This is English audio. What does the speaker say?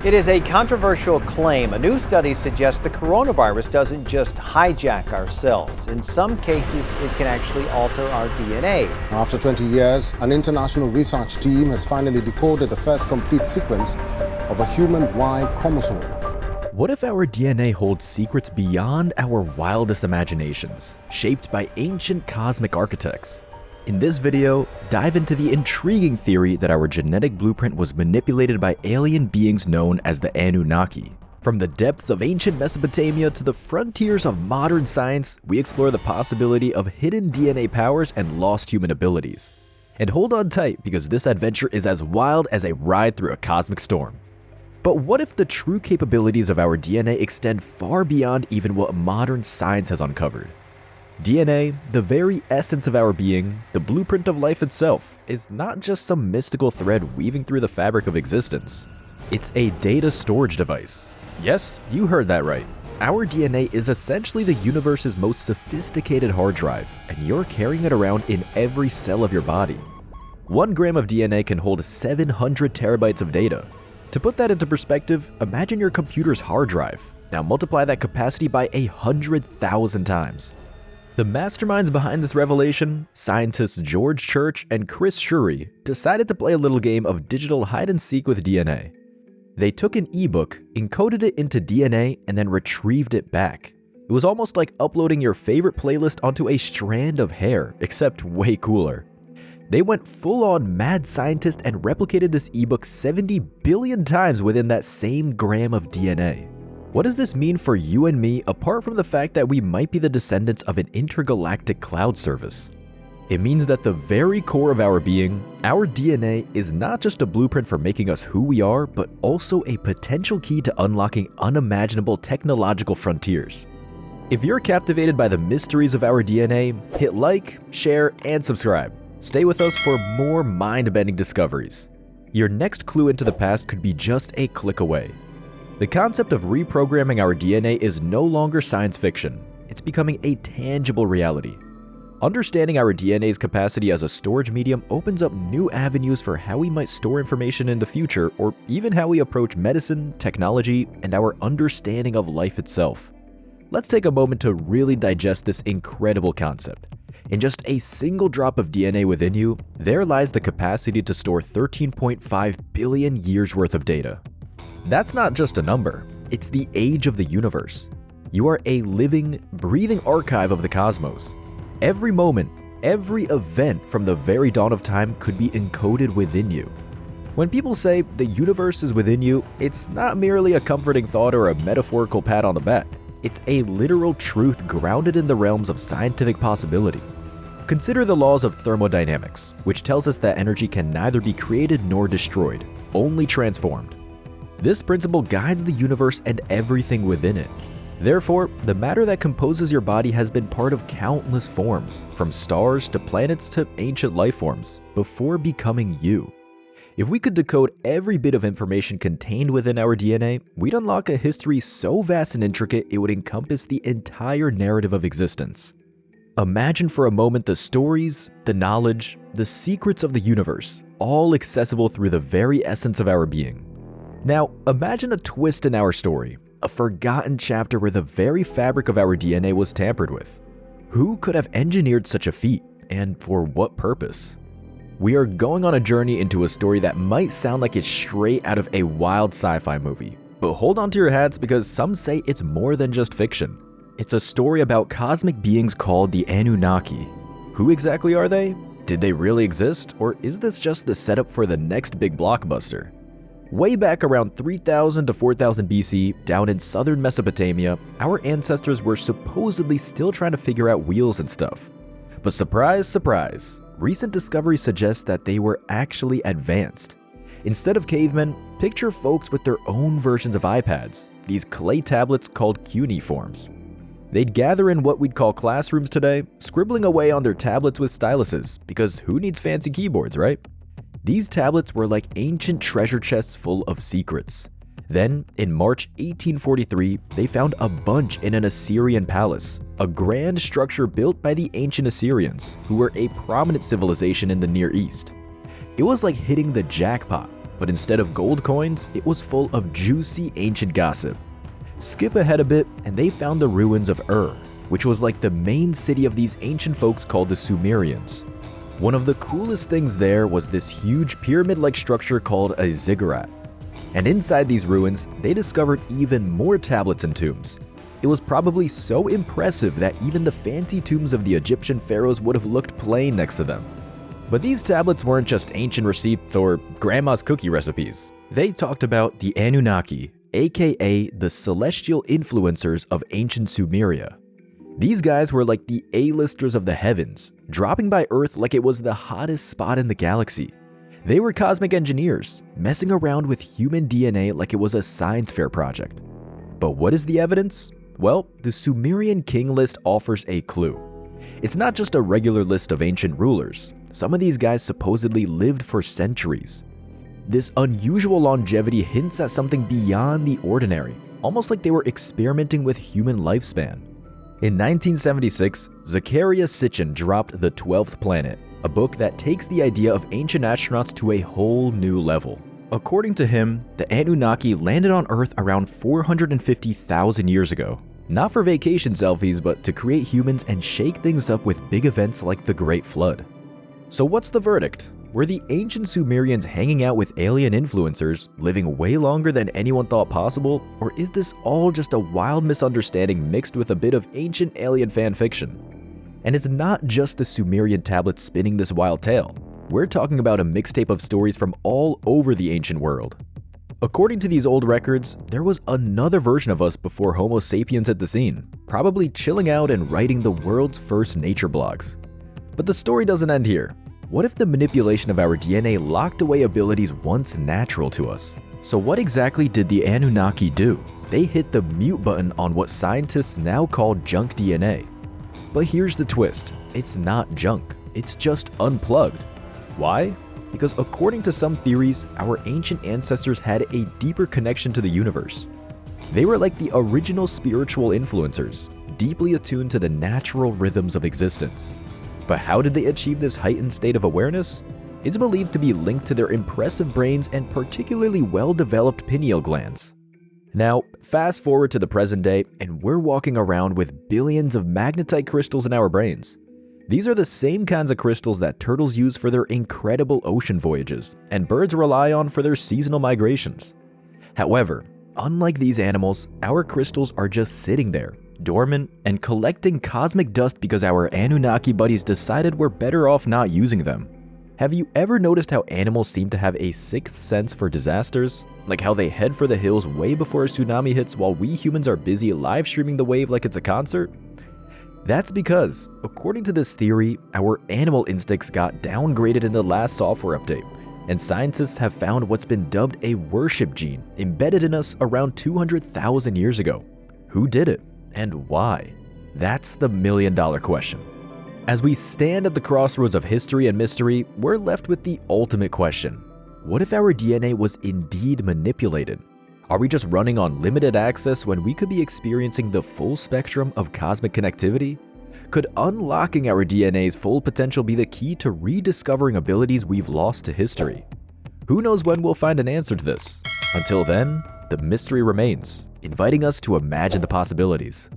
It is a controversial claim. A new study suggests the coronavirus doesn't just hijack our cells. In some cases, it can actually alter our DNA. After 20 years, an international research team has finally decoded the first complete sequence of a human Y chromosome. What if our DNA holds secrets beyond our wildest imaginations, shaped by ancient cosmic architects? In this video, dive into the intriguing theory that our genetic blueprint was manipulated by alien beings known as the Anunnaki. From the depths of ancient Mesopotamia to the frontiers of modern science, we explore the possibility of hidden DNA powers and lost human abilities. And hold on tight, because this adventure is as wild as a ride through a cosmic storm. But what if the true capabilities of our DNA extend far beyond even what modern science has uncovered? DNA, the very essence of our being, the blueprint of life itself, is not just some mystical thread weaving through the fabric of existence. It's a data storage device. Yes, you heard that right. Our DNA is essentially the universe's most sophisticated hard drive, and you're carrying it around in every cell of your body. 1 gram of DNA can hold 700 terabytes of data. To put that into perspective, imagine your computer's hard drive. Now multiply that capacity by 100,000 times. The masterminds behind this revelation, scientists George Church and Chris Shuri, decided to play a little game of digital hide-and-seek with DNA. They took an ebook, encoded it into DNA, and then retrieved it back. It was almost like uploading your favorite playlist onto a strand of hair, except way cooler. They went full-on mad scientist and replicated this ebook 70 billion times within that same gram of DNA. What does this mean for you and me, apart from the fact that we might be the descendants of an intergalactic cloud service? It means that the very core of our being, our DNA, is not just a blueprint for making us who we are, but also a potential key to unlocking unimaginable technological frontiers. If you're captivated by the mysteries of our DNA, hit like, share, and subscribe. Stay with us for more mind-bending discoveries. Your next clue into the past could be just a click away. The concept of reprogramming our DNA is no longer science fiction. It's becoming a tangible reality. Understanding our DNA's capacity as a storage medium opens up new avenues for how we might store information in the future, or even how we approach medicine, technology, and our understanding of life itself. Let's take a moment to really digest this incredible concept. In just a single drop of DNA within you, there lies the capacity to store 13.5 billion years worth of data. That's not just a number, it's the age of the universe. You are a living, breathing archive of the cosmos. Every moment, every event from the very dawn of time could be encoded within you. When people say the universe is within you, it's not merely a comforting thought or a metaphorical pat on the back. It's a literal truth grounded in the realms of scientific possibility. Consider the laws of thermodynamics, which tells us that energy can neither be created nor destroyed, only transformed. This principle guides the universe and everything within it. Therefore, the matter that composes your body has been part of countless forms, from stars to planets to ancient life forms, before becoming you. If we could decode every bit of information contained within our DNA, we'd unlock a history so vast and intricate it would encompass the entire narrative of existence. Imagine for a moment the stories, the knowledge, the secrets of the universe, all accessible through the very essence of our being. Now, imagine a twist in our story, a forgotten chapter where the very fabric of our DNA was tampered with. Who could have engineered such a feat, and for what purpose? We are going on a journey into a story that might sound like it's straight out of a wild sci-fi movie, but hold on to your hats because some say it's more than just fiction. It's a story about cosmic beings called the Anunnaki. Who exactly are they? Did they really exist, or is this just the setup for the next big blockbuster? Way back around 3000 to 4000 BC, down in southern Mesopotamia, our ancestors were supposedly still trying to figure out wheels and stuff. But surprise, surprise, recent discoveries suggest that they were actually advanced. Instead of cavemen, picture folks with their own versions of iPads, these clay tablets called cuneiforms. They'd gather in what we'd call classrooms today, scribbling away on their tablets with styluses, because who needs fancy keyboards, right? These tablets were like ancient treasure chests full of secrets. Then, in March 1843, they found a bunch in an Assyrian palace, a grand structure built by the ancient Assyrians, who were a prominent civilization in the Near East. It was like hitting the jackpot, but instead of gold coins, it was full of juicy ancient gossip. Skip ahead a bit, and they found the ruins of Ur, which was like the main city of these ancient folks called the Sumerians. One of the coolest things there was this huge pyramid-like structure called a ziggurat. And inside these ruins, they discovered even more tablets and tombs. It was probably so impressive that even the fancy tombs of the Egyptian pharaohs would have looked plain next to them. But these tablets weren't just ancient receipts or grandma's cookie recipes. They talked about the Anunnaki, aka the celestial influencers of ancient Sumeria. These guys were like the A-listers of the heavens, dropping by Earth like it was the hottest spot in the galaxy. They were cosmic engineers, messing around with human DNA like it was a science fair project. But what is the evidence? Well, the Sumerian king list offers a clue. It's not just a regular list of ancient rulers. Some of these guys supposedly lived for centuries. This unusual longevity hints at something beyond the ordinary, almost like they were experimenting with human lifespan. In 1976, Zecharia Sitchin dropped The 12th Planet, a book that takes the idea of ancient astronauts to a whole new level. According to him, the Anunnaki landed on Earth around 450,000 years ago. Not for vacation selfies, but to create humans and shake things up with big events like the Great Flood. So what's the verdict? Were the ancient Sumerians hanging out with alien influencers, living way longer than anyone thought possible, or is this all just a wild misunderstanding mixed with a bit of ancient alien fan fiction? And it's not just the Sumerian tablets spinning this wild tale. We're talking about a mixtape of stories from all over the ancient world. According to these old records, there was another version of us before Homo sapiens hit the scene, probably chilling out and writing the world's first nature blogs. But the story doesn't end here. What if the manipulation of our DNA locked away abilities once natural to us? So what exactly did the Anunnaki do? They hit the mute button on what scientists now call junk DNA. But here's the twist. It's not junk. It's just unplugged. Why? Because according to some theories, our ancient ancestors had a deeper connection to the universe. They were like the original spiritual influencers, deeply attuned to the natural rhythms of existence. But how did they achieve this heightened state of awareness? It's believed to be linked to their impressive brains and particularly well-developed pineal glands. Now, fast forward to the present day, and we're walking around with billions of magnetite crystals in our brains. These are the same kinds of crystals that turtles use for their incredible ocean voyages, and birds rely on for their seasonal migrations. However, unlike these animals, our crystals are just sitting there, dormant, and collecting cosmic dust because our Anunnaki buddies decided we're better off not using them. Have you ever noticed how animals seem to have a sixth sense for disasters? Like how they head for the hills way before a tsunami hits while we humans are busy live streaming the wave like it's a concert? That's because, according to this theory, our animal instincts got downgraded in the last software update, and scientists have found what's been dubbed a worship gene embedded in us around 200,000 years ago. Who did it? And why? That's the million-dollar question. As we stand at the crossroads of history and mystery, we're left with the ultimate question. What if our DNA was indeed manipulated? Are we just running on limited access when we could be experiencing the full spectrum of cosmic connectivity? Could unlocking our DNA's full potential be the key to rediscovering abilities we've lost to history? Who knows when we'll find an answer to this? Until then, the mystery remains, inviting us to imagine the possibilities.